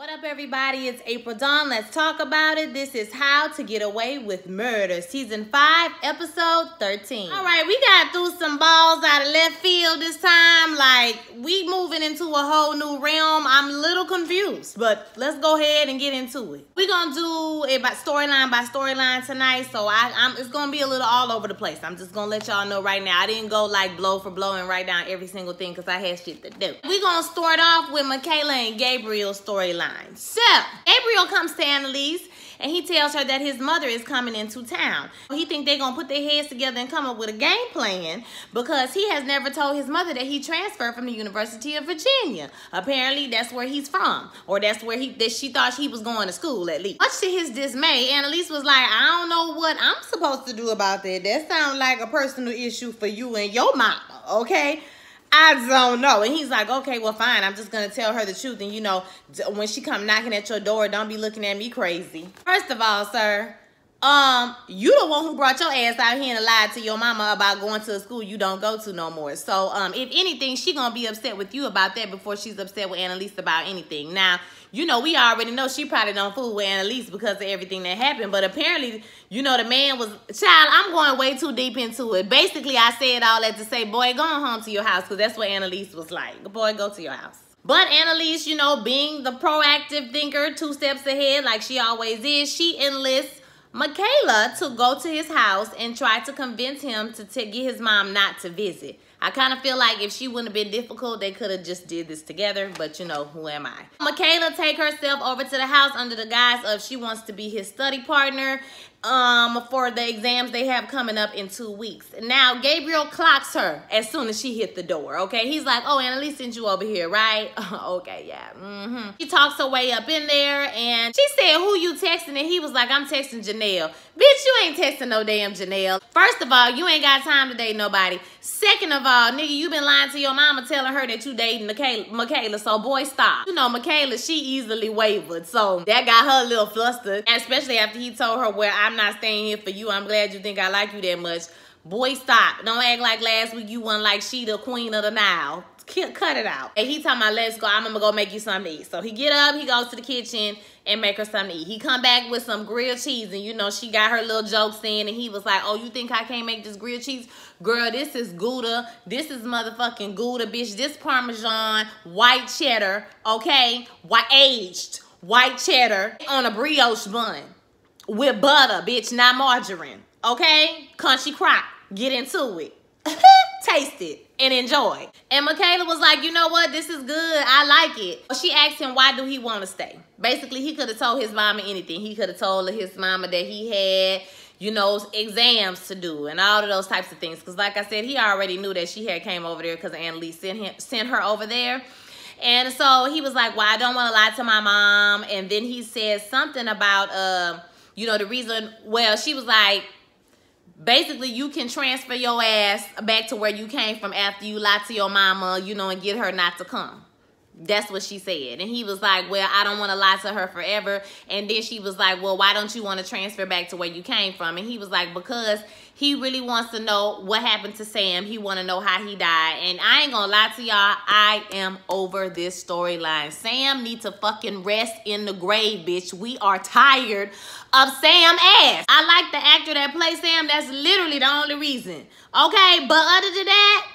What up, everybody? It's Ep14. Let's talk about it. This is How to Get Away with Murder, Season 5, Episode 13. All right, we got through some balls out of left field this time. Like, we moving into a whole new realm. I'm a little confused, but let's go ahead and get into it. We're going to do it by storyline tonight, so it's going to be a little all over the place. I'm just going to let y'all know right now. I didn't go, like, blow for blow and write down every single thing because I had shit to do. We're going to start off with Michaela and Gabriel's storyline. So, Gabriel comes to Annalise and he tells her that his mother is coming into town. He thinks they're going to put their heads together and come up with a game plan because he has never told his mother that he transferred from the University of Virginia. Apparently, that's where he's from, or that's where she thought he was going to school at least. Much to his dismay, Annalise was like, I don't know what I'm supposed to do about that. That sounds like a personal issue for you and your mama, okay? I don't know. And he's like, okay, well, fine. I'm just going to tell her the truth. And, you know, when she come knocking at your door, don't be looking at me crazy. First of all, sir, you the one who brought your ass out here and lied to your mama about going to a school you don't go to no more. So, if anything, she going to be upset with you about that before she's upset with Annalise about anything. Now, you know, we already know she probably don't fool with Annalise because of everything that happened. But apparently, you know, the man was... Child, I'm going way too deep into it. Basically, I said all that to say, boy, go home to your house. Because that's what Annalise was like. Boy, go to your house. But Annalise, you know, being the proactive thinker, 2 steps ahead like she always is, she enlists Michaela to go to his house and try to convince him to get his mom not to visit. I kind of feel like if she wouldn't have been difficult, they could have just did this together. But, you know, who am I? Michaela take herself over to the house under the guise of she wants to be his study partner for the exams they have coming up in 2 weeks. Now, Gabriel clocks her as soon as she hit the door, okay? He's like, oh, Annalise sent you over here, right? Okay, yeah. She talks her way up in there, and she said, who you texting? And he was like, I'm texting Janelle. Bitch, you ain't texting no damn Janelle. First of all, you ain't got time to date nobody. Second of all, nigga, you been lying to your mama telling her that you dating Michaela, so boy, stop. You know, Michaela, she easily wavered, so that got her a little flustered, especially after he told her, well, I'm not staying here for you. I'm glad you think I like you that much. Boy, stop. Don't act like last week you wasn't like she the queen of the Nile. Cut it out. And he talking about, let's go. I'm gonna go make you something to eat. So he get up, he goes to the kitchen and make her something to eat. He come back with some grilled cheese, and you know, she got her little jokes in, and he was like, oh, you think I can't make this grilled cheese? Girl, this is Gouda. This is motherfucking Gouda, bitch. This Parmesan, white cheddar, okay? Aged white cheddar on a brioche bun with butter, bitch, not margarine, okay? Country crock. Get into it. Taste it and enjoy. And Michaela was like, you know what? This is good. I like it. She asked him, why do he want to stay? Basically, he could have told his mama anything. He could have told his mama that he had, you know, exams to do and all of those types of things. Because like I said, he already knew that she had came over there because Annalise sent her over there. And so he was like, well, I don't want to lie to my mom. And then he said something about, you know, the reason, well, she was like, basically, you can transfer your ass back to where you came from after you lied to your mama, you know, and get her not to come. That's what she said. And he was like, well, I don't want to lie to her forever. And then she was like, well, why don't you want to transfer back to where you came from? And he was like, because he really wants to know what happened to Sam. He want to know how he died. And I ain't going to lie to y'all. I am over this storyline. Sam needs to fucking rest in the grave, bitch. We are tired of Sam ass. I like the actor that plays Sam. That's literally the only reason. Okay? But other than that,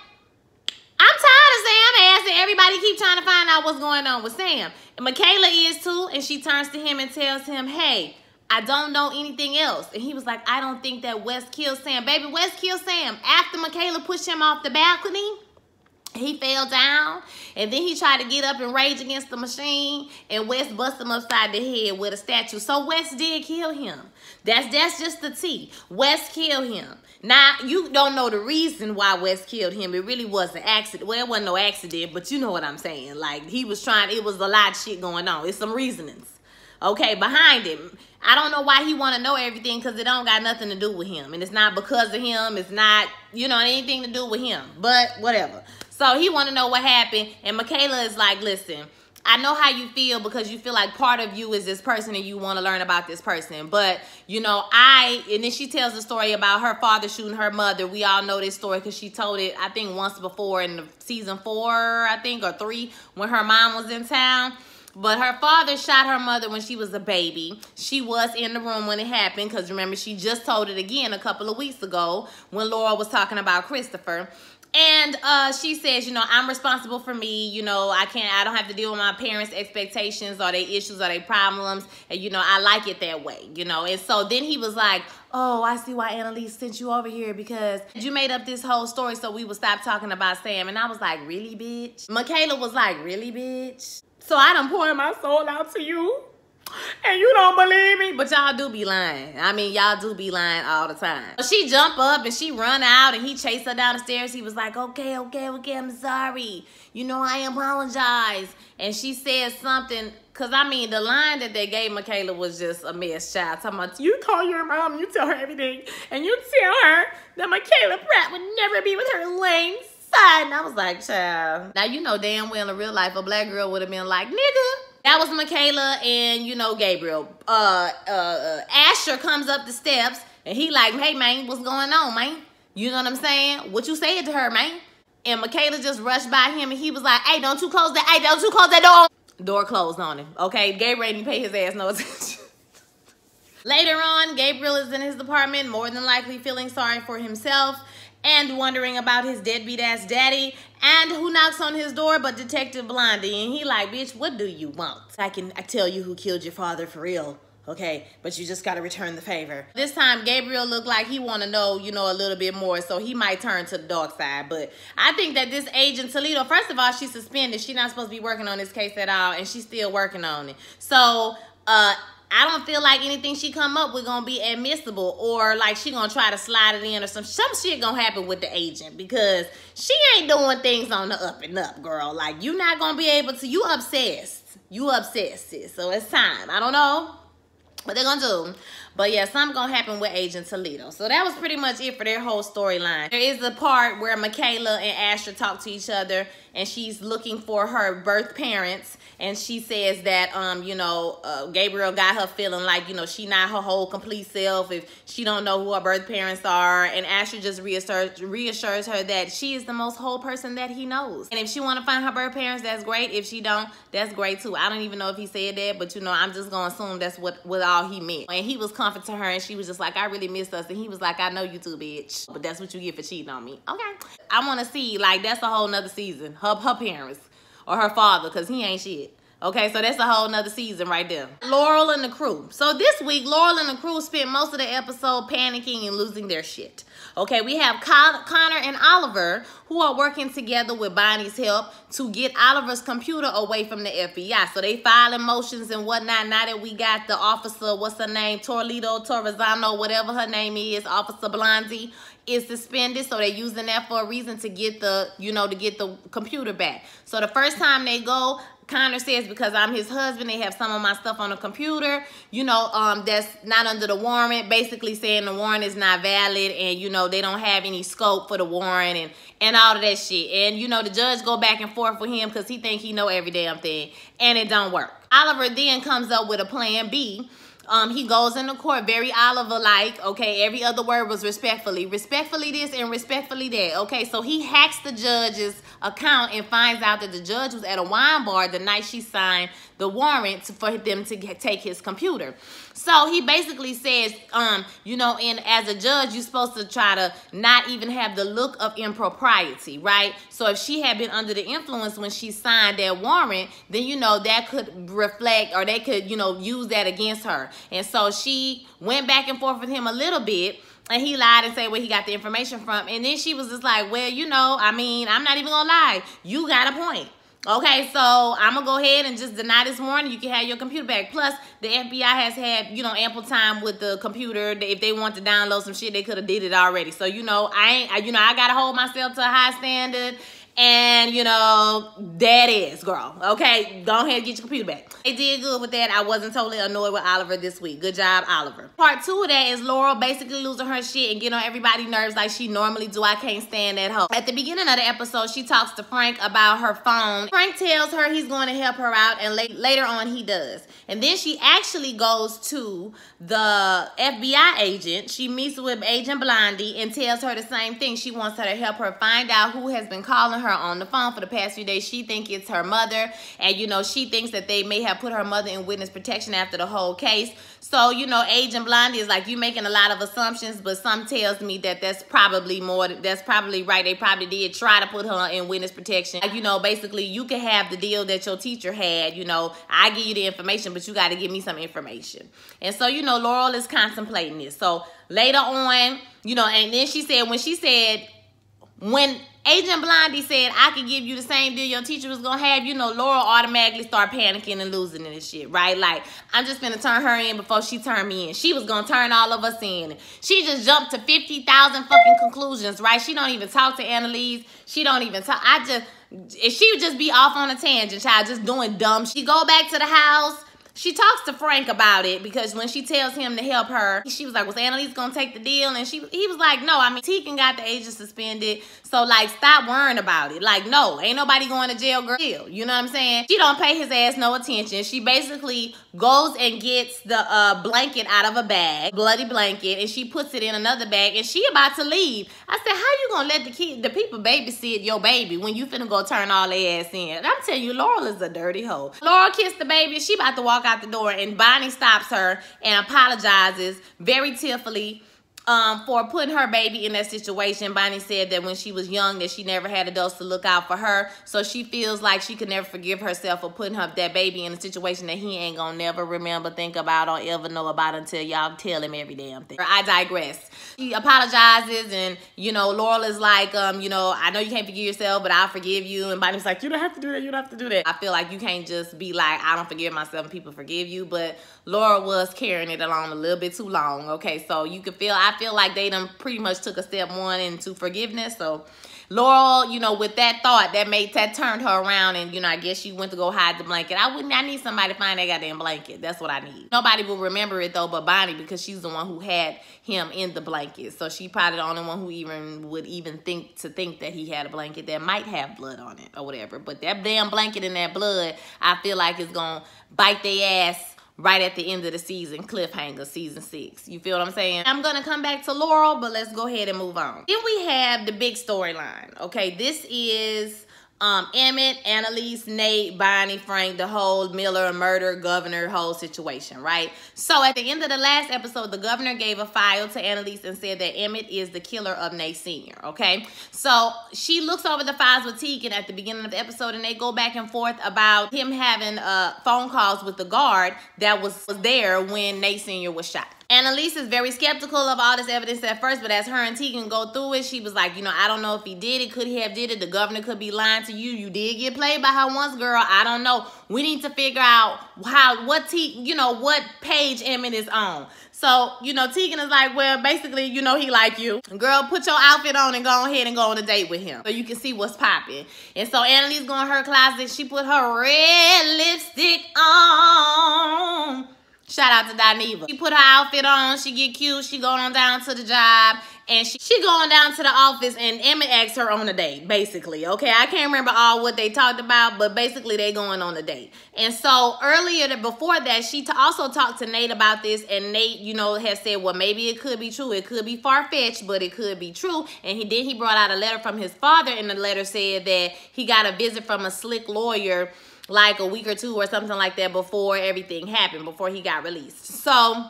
I'm tired of Sam ass, and everybody keep trying to find out what's going on with Sam. And Michaela is too, and she turns to him and tells him, hey, I don't know anything else. And he was like, I don't think that Wes killed Sam. Baby, Wes killed Sam. After Michaela pushed him off the balcony, he fell down, and then he tried to get up and rage against the machine, and Wes bust him upside the head with a statue. So Wes did kill him. That's just the tea. Wes killed him. Now, you don't know the reason why Wes killed him. It really was an accident. Well, it wasn't no accident, but you know what I'm saying. Like, he was trying, it was a lot of shit going on. It's some reasonings, okay, behind it. I don't know why he want to know everything, because it don't got nothing to do with him. And it's not because of him. It's not, you know, anything to do with him. But whatever. So he want to know what happened. And Michaela is like, listen, I know how you feel because you feel like part of you is this person and you want to learn about this person. But, you know, and then she tells the story about her father shooting her mother. We all know this story because she told it, I think, once before in the season 4, I think, or 3, when her mom was in town. But her father shot her mother when she was a baby. She was in the room when it happened because remember, she just told it again a couple of weeks ago when Laurel was talking about Christopher. And she says, you know, I'm responsible for me. You know, I don't have to deal with my parents' expectations or their issues or their problems. And, you know, I like it that way, you know. And so then he was like, oh, I see why Annalise sent you over here because you made up this whole story so we would stop talking about Sam. And I was like, really, bitch? Michaela was like, really, bitch? So I done poured my soul out to you. And you don't believe me? But y'all do be lying. I mean, y'all do be lying all the time. She jump up and she run out and he chased her down the stairs. He was like, okay, I'm sorry. You know, I apologize. And she said something, because I mean, the line that they gave Michaela was just a mess, child. Talking about, you call your mom, you tell her everything, and you tell her that Michaela Pratt would never be with her lame son. And I was like, child. Now, you know damn well in real life, a black girl would have been like, nigga. That was Michaela and, you know, Gabriel. Asher comes up the steps and he like, hey, man, what's going on, man? You know what I'm saying? What you said to her, man? And Michaela just rushed by him and he was like, hey, don't you close that door. Door closed on him, okay? Gabriel didn't pay his ass no attention. Later on, Gabriel is in his apartment, more than likely feeling sorry for himself and wondering about his deadbeat ass daddy. And who knocks on his door but Detective Blondie. And he like, bitch, what do you want? I tell you who killed your father for real, okay? But you just gotta return the favor. This time, Gabriel looked like he wanna know, you know, a little bit more, so he might turn to the dark side. But I think that this agent Toledo, first of all, she's suspended. She's not supposed to be working on this case at all, and she's still working on it. So, I don't feel like anything she come up with gonna be admissible or like she gonna try to slide it in or some shit gonna happen with the agent because she ain't doing things on the up and up, girl. Like, you not gonna be able to, you obsessed, sis. So it's time. I don't know what they're gonna do. But yeah, something gonna happen with Agent Toledo. So that was pretty much it for their whole storyline. There is a part where Michaela and Asher talk to each other and she's looking for her birth parents. And she says that, you know, Gabriel got her feeling like, you know, she not her whole complete self if she don't know who her birth parents are. And Asher just reassures her that she is the most whole person that he knows. And if she want to find her birth parents, that's great. If she don't, that's great too. I don't even know if he said that, but, you know, I'm just going to assume that's what all he meant. And he was comforting her and she was just like, I really miss us. And he was like, I know you too, bitch. But that's what you get for cheating on me. Okay. I want to see, like, that's a whole nother season. Her parents. Or her father, because he ain't shit. Okay, so that's a whole nother season right there. Laurel and the crew. So this week, Laurel and the crew spent most of the episode panicking and losing their shit. Okay, we have Connor and Oliver who are working together with Bonnie's help to get Oliver's computer away from the FBI. So they filing motions and whatnot. Now that we got the officer, what's her name? Torrizano, whatever her name is, Officer Blondie is suspended. So they're using that for a reason to get the, you know, to get the computer back. So the first time they go, Connor says, because I'm his husband, they have some of my stuff on the computer, you know, that's not under the warrant, basically saying the warrant is not valid and, you know, they don't have any scope for the warrant and all of that shit. And, you know, the judge go back and forth with him because he think he know every damn thing and it don't work. Oliver then comes up with a plan B. He goes into court very Oliver-like, okay? Every other word was respectfully. Respectfully this and respectfully that, okay? So he hacks the judge's account and finds out that the judge was at a wine bar the night she signed the warrant for them to take his computer. So he basically says, you know, and as a judge, you're supposed to try to not even have the look of impropriety, right? So if she had been under the influence when she signed that warrant, then, you know, that could reflect or they could, you know, use that against her. And so she went back and forth with him a little bit. And he lied and said where he got the information from. And then she was just like, well, you know, I mean, I'm not even gonna lie. You got a point. Okay, so I'm gonna go ahead and just deny this warrant. You can have your computer back. Plus, the FBI has had, you know, ample time with the computer. If they want to download some shit, they could have did it already. So, you know, I gotta hold myself to a high standard. And, you know, that is, girl. Okay, go ahead and get your computer back. They did good with that. I wasn't totally annoyed with Oliver this week. Good job, Oliver. Part 2 of that is Laurel basically losing her shit and getting on everybody's nerves like she normally do. I can't stand that hoe. At the beginning of the episode, she talks to Frank about her phone. Frank tells her he's going to help her out, and later on he does. And then she actually goes to the FBI agent. She meets with Agent Blondie and tells her the same thing. She wants her to help her find out who has been calling her her on the phone for the past few days. She thinks it's her mother, and, you know, she thinks that they may have put her mother in witness protection after the whole case. So, you know, Agent Blondie is like, you making a lot of assumptions, but some tells me that that's probably right. They probably did try to put her in witness protection. Like, you know, basically, you can have the deal that your teacher had, you know, I give you the information, but you got to give me some information. And so, you know, Laurel is contemplating this. So later on, you know, and then she said, when Agent Blondie said, I could give you the same deal your teacher was going to have, you know, Laurel automatically start panicking and losing it and shit, right? Like, I'm just going to turn her in before she turned me in. She was going to turn all of us in. She just jumped to 50,000 fucking conclusions, right? She don't even talk to Annalise. She don't even talk. She would just be off on a tangent, child, just doing dumb. She go back to the house. She talks to Frank about it because when she tells him to help her, she was like, was Annalise going to take the deal? And he was like, no, I mean, Tegan got the agent suspended. So, like, stop worrying about it. Like, no, ain't nobody going to jail, girl. You know what I'm saying? She don't pay his ass no attention. She basically goes and gets the blanket out of a bag, bloody blanket, and she puts it in another bag, and she about to leave. I said, how you going to let the people babysit your baby when you finna go turn all their ass in? And I'm telling you, Laurel is a dirty hoe. Laurel kissed the baby. She about to walk out the door, and Bonnie stops her and apologizes very tearfully for putting her baby in that situation. Bonnie said that when she was young that she never had adults to look out for her, so she feels like she could never forgive herself for putting that baby in a situation that he ain't gonna never remember, think about, or ever know about until y'all tell him every damn thing. I digress. She apologizes, and, you know, Laurel is like, you know, I know you can't forgive yourself, but I'll forgive you. And Bonnie's like, you don't have to do that, you don't have to do that. I feel like you can't just be like, I don't forgive myself and people forgive you, but Laurel was carrying it along a little bit too long, okay? So you can feel, I feel like they done pretty much took a step one into forgiveness. So Laurel, you know, with that thought, that turned her around, and, you know, I guess she went to go hide the blanket. I need somebody to find that goddamn blanket. That's what I need. Nobody will remember it though but Bonnie, because she's the one who had him in the blanket. So she probably the only one who would think that he had a blanket that might have blood on it or whatever. But that damn blanket and that blood, I feel like it's gonna bite their ass right at the end of the season, cliffhanger, season 6. You feel what I'm saying? I'm gonna come back to Laurel, but let's go ahead and move on. Then we have the big storyline. Okay, this is Emmett, Annalise, Nate, Bonnie, Frank, the whole Miller murder governor whole situation, right? So at the end of the last episode, the governor gave a file to Annalise and said that Emmett is the killer of Nate Sr., okay? So she looks over the files with Tegan at the beginning of the episode, and they go back and forth about him having phone calls with the guard that was there when Nate Sr. was shot. Annalise is very skeptical of all this evidence at first, but as her and Tegan go through it, she was like, you know, I don't know if he did it. Could he have did it? The governor could be lying to you. You did get played by her once, girl. I don't know. We need to figure out what page Emmett is on. So, you know, Tegan is like, well, basically, you know, he like you. Girl, put your outfit on and go ahead and go on a date with him so you can see what's popping. And so Annalise go in her closet. She put her red lipstick on. Shout out to Dineva. She put her outfit on. She get cute. She going on down to the job. And she going down to the office, and Emmett asked her on a date, basically. Okay, I can't remember all what they talked about, but basically they going on a date. And so before that, she also talked to Nate about this, and Nate, you know, has said, well, maybe it could be true. It could be far-fetched, but it could be true. And he brought out a letter from his father, and the letter said that he got a visit from a slick lawyer like a week or two or something like that before everything happened, before he got released. So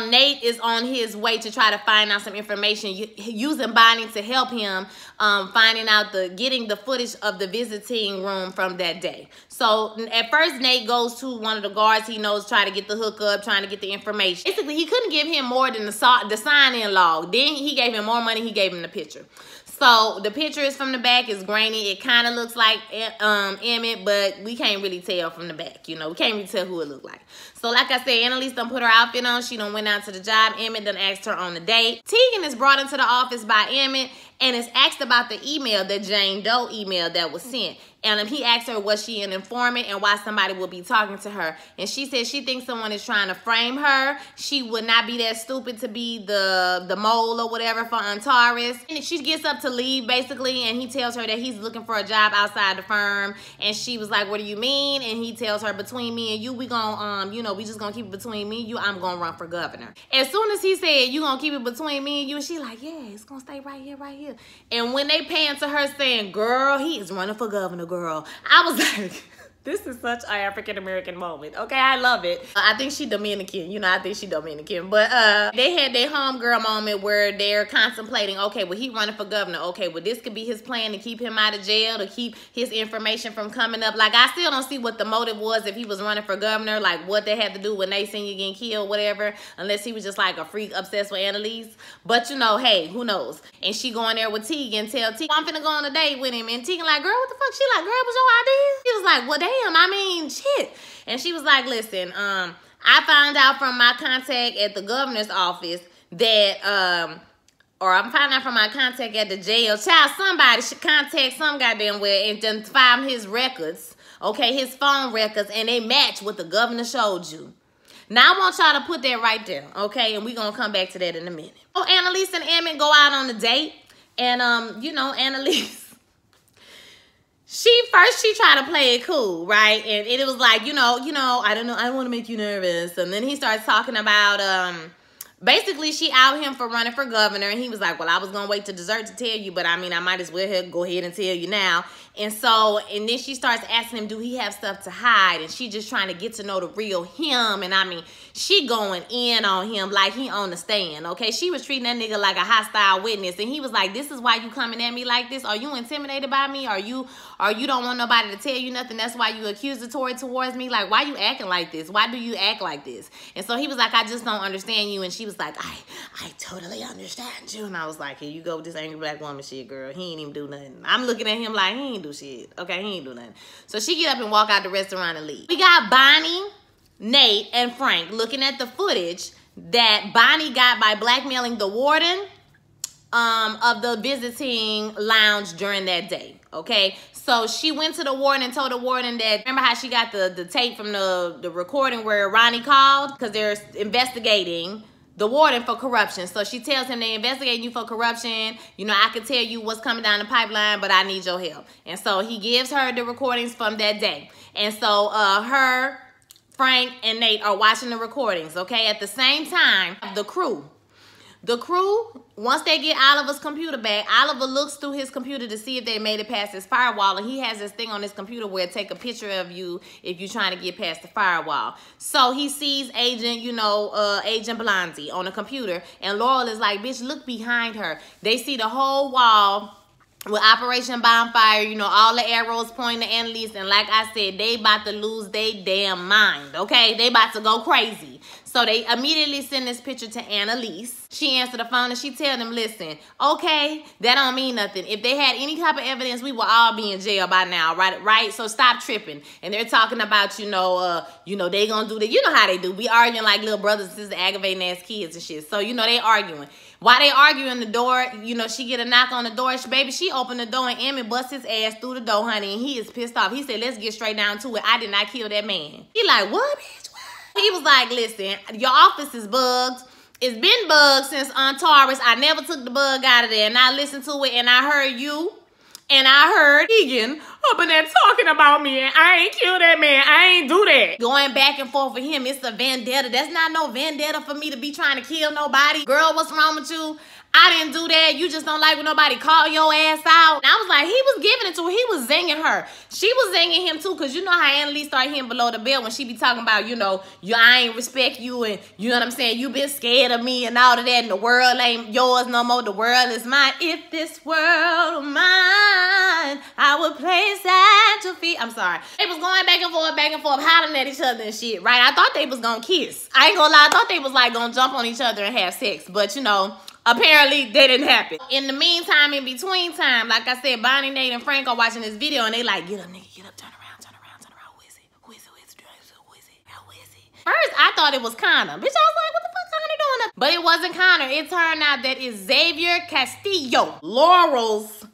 Nate is on his way to try to find out some information, using Bonnie to help him getting the footage of the visiting room from that day. So at first, Nate goes to one of the guards he knows, try to get the hookup, trying to get the information. Basically, he couldn't give him more than the sign-in log. Then he gave him more money. He gave him the picture. So the picture is from the back. It's grainy. It kind of looks like Emmett, but we can't really tell from the back. You know, we can't really tell who it looked like. So like I said, Annalise done put her outfit on. She done went out to the job. Emmett done asked her on the date. Tegan is brought into the office by Emmett and is asked about the email, the Jane Doe email that was sent. And he asked her, was she an informant and why somebody would be talking to her. And she said she thinks someone is trying to frame her. She would not be that stupid to be the mole or whatever for Antares. And she gets up to leave basically, and he tells her that he's looking for a job outside the firm. And she was like, what do you mean? And he tells her, between me and you, we gonna, you know, we just gonna keep it between me and you. I'm gonna run for governor. As soon as he said, you gonna keep it between me and you, she like, yeah, it's gonna stay right here, right here. And when they pan to her saying, girl, he is running for governor, girl, I was like, this is such an African-American moment. Okay, I love it. I think she Dominican. You know, I think she Dominican. But they had their homegirl moment where they're contemplating, okay, well, he running for governor. Okay, well, this could be his plan to keep him out of jail, to keep his information from coming up. Like, I still don't see what the motive was if he was running for governor, like what they had to do with Nate Sr. getting killed, whatever, unless he was just like a freak obsessed with Annalise. But, you know, hey, who knows? And she going there with Tegan and tell Tegan, I'm finna go on a date with him. And Tegan like, girl, what the fuck? She like, girl, was your idea? He was like, well, damn, I mean, shit. And she was like, listen, I found out from my contact at the governor's office that, or I'm finding out from my contact at the jail. Child, somebody should contact some goddamn way and then find his records, okay, his phone records, and they match what the governor showed you. Now, I want y'all to put that right there, okay? And we're going to come back to that in a minute. Oh, Annalise and Emmett go out on a date. And, you know, Annalise, she tried to play it cool, right? And it was like, you know, I don't want to make you nervous. And then he starts talking about, basically, she out him for running for governor. And he was like, well, I was going to wait to dessert to tell you, but I mean, I might as well go ahead and tell you now. And so, and then she starts asking him, do he have stuff to hide? And she just trying to get to know the real him. And I mean, she going in on him like he on the stand, okay? She was treating that nigga like a hostile witness. And he was like, this is why you coming at me like this? Are you intimidated by me? Or you don't want nobody to tell you nothing? That's why you accusatory towards me? Like, why you acting like this? Why do you act like this? And so he was like, I just don't understand you. And she was like, I totally understand you. And I was like, here you go with this angry black woman shit, girl. He ain't even do nothing. I'm looking at him like he ain't do shit. Okay, he ain't do nothing. So she get up and walk out the restaurant and leave. We got Bonnie, Nate, and Frank looking at the footage that Bonnie got by blackmailing the warden of the visiting lounge during that day. Okay, so she went to the warden and told the warden that, remember how she got the tape from the recording where Ronnie called? Because they're investigating the warden for corruption. So she tells him they investigating you for corruption. You know, I can tell you what's coming down the pipeline, but I need your help. And so he gives her the recordings from that day. And so her, Frank, and Nate are watching the recordings, okay? At the same time, the crew, once they get Oliver's computer back, Oliver looks through his computer to see if they made it past his firewall, and he has this thing on his computer where it take a picture of you if you're trying to get past the firewall. So he sees Agent, you know, Agent Blondie on the computer, and Laurel is like, bitch, look behind her. They see the whole wall with Operation Bonfire, you know, all the arrows pointing to Annalise, and like I said, they about to lose their damn mind, okay? They about to go crazy. So they immediately send this picture to Annalise. She answered the phone and she tell them, listen, okay, that don't mean nothing. If they had any type of evidence, we would all be in jail by now, right? So stop tripping. And they're talking about, you know, they gonna do that. You know how they do. We arguing like little brothers and sisters, aggravating ass kids and shit. So, you know, they arguing. While they arguing, the door, you know, she get a knock on the door. She opened the door and Emmett bust his ass through the door, honey, and he is pissed off. He said, let's get straight down to it. I did not kill that man. He like, what, bitch? What? He was like, listen, your office is bugged. It's been bugged since Antares. I never took the bug out of there, and I listened to it, and I heard you, and I heard Egan up in there talking about me, and I ain't killed that man. I ain't do that. Going back and forth with him, it's a vendetta. That's not no vendetta for me to be trying to kill nobody. Girl, what's wrong with you? I didn't do that. You just don't like when nobody call your ass out. And I was like, he was giving it to her. He was zinging her. She was zinging him too, because you know how Annalise started hitting below the belt when she be talking about, you know, I ain't respect you, and you know what I'm saying? You been scared of me and all of that, and the world ain't yours no more. The world is mine. If this world were mine, I would place at your feet. I'm sorry. They was going back and forth, hollering at each other and shit, right? I thought they was gonna kiss. I ain't gonna lie. I thought they was like gonna jump on each other and have sex, but you know, apparently, that didn't happen. In the meantime, in between time, like I said, Bonnie, Nate, and Frank are watching this video, and they like, get up, nigga, get up, turn around, turn around, turn around. Who is it? Who is it? Who is it? Who is it? Who is it? First, I thought it was Connor. Bitch, I was like, what the fuck Connor doing? But it wasn't Connor. It turned out that it's Xavier Castillo, Laurel's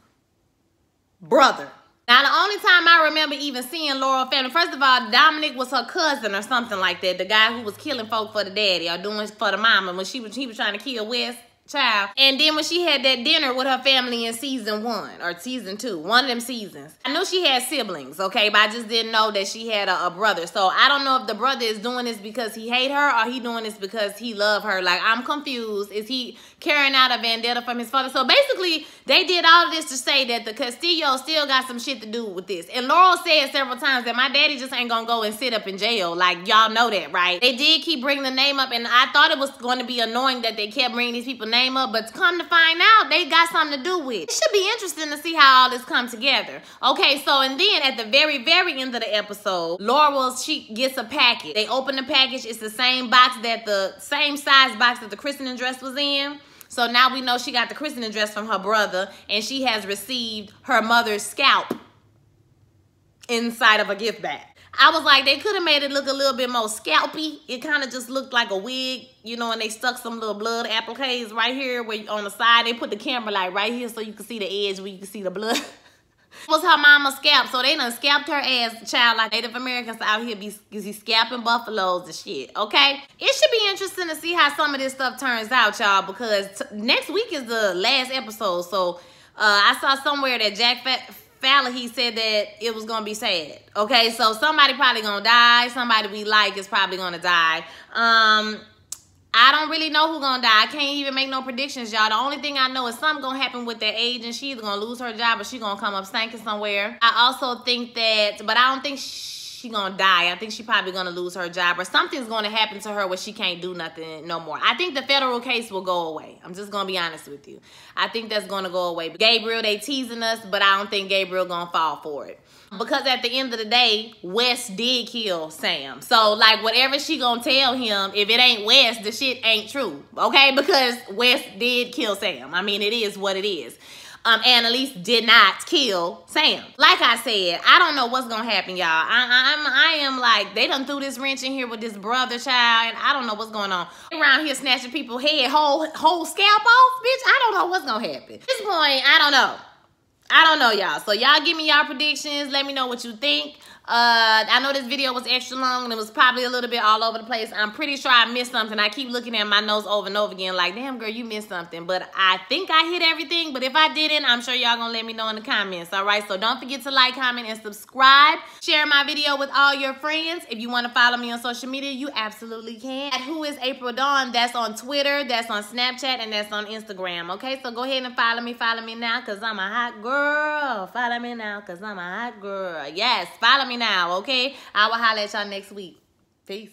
brother. Now, the only time I remember even seeing Laurel family, first of all, Dominic was her cousin or something like that. The guy who was killing folk for the daddy or doing for the mama when he was trying to kill West. Child. And then when she had that dinner with her family in season 1 or season 2, one of them seasons, I knew she had siblings, okay, but I just didn't know that she had a brother. So I don't know if the brother is doing this because he hate her or he doing this because he love her. Like, I'm confused. Is he carrying out a vendetta from his father? So basically, they did all of this to say that the Castillo still got some shit to do with this. And Laurel said several times that my daddy just ain't gonna go and sit up in jail. Like, y'all know that, right? They did keep bringing the name up, and I thought it was going to be annoying that they kept bringing these people name up, but come to find out, they got something to do with it. It should be interesting to see how all this comes together. Okay, so and then at the very, very end of the episode, Laurel, she gets a package. They open the package. It's the same box that the same size box that the christening dress was in. So now we know she got the christening dress from her brother, and she has received her mother's scalp inside of a gift bag. I was like, they could have made it look a little bit more scalpy. It kind of just looked like a wig, you know, and they stuck some little blood appliques right here where on the side. They put the camera like right here so you can see the edge where you can see the blood. It was her mama's scalp, so they done scalped her ass, child, like Native Americans out here be scalping buffaloes and shit, okay? It should be interesting to see how some of this stuff turns out, y'all, because next week is the last episode. So I saw somewhere that Jack Fowler, he said that it was gonna be sad. Okay, so somebody probably gonna die. Somebody we like is probably gonna die. I don't really know who gonna die. I can't even make no predictions, y'all. The only thing I know is something gonna happen with that agent. She either gonna lose her job or she gonna come up stinking somewhere. I also think that, but I don't think she gonna die. I think she probably gonna lose her job or something's gonna happen to her where she can't do nothing no more. I think the federal case will go away. I'm just gonna be honest with you. I think that's gonna go away. Gabriel, they teasing us, but I don't think Gabriel gonna fall for it. Because at the end of the day, Wes did kill Sam. So, like, whatever she gonna tell him, if it ain't Wes, the shit ain't true. Okay? Because Wes did kill Sam. I mean, it is what it is. Annalise did not kill Sam. Like I said, I don't know what's gonna happen, y'all. I am like, they done threw this wrench in here with this brother child, and I don't know what's going on. Around here snatching people's head, whole scalp off, bitch. I don't know what's gonna happen. At this point, I don't know. I don't know, y'all. So y'all give me y'all predictions. Let me know what you think. I know this video was extra long and it was probably a little bit all over the place. I'm pretty sure I missed something. I keep looking at my notes over and over again like, damn, girl, you missed something. But I think I hit everything. But if I didn't, I'm sure y'all gonna let me know in the comments, all right? So don't forget to like, comment, and subscribe. Share my video with all your friends. If you want to follow me on social media, you absolutely can. At Who is April Dawn, that's on Twitter, that's on Snapchat, and that's on Instagram, okay? So go ahead and follow me now, because I'm a hot girl. Follow me now, because I'm a hot girl. Yes, follow me now, okay? I will holler at y'all next week. Peace.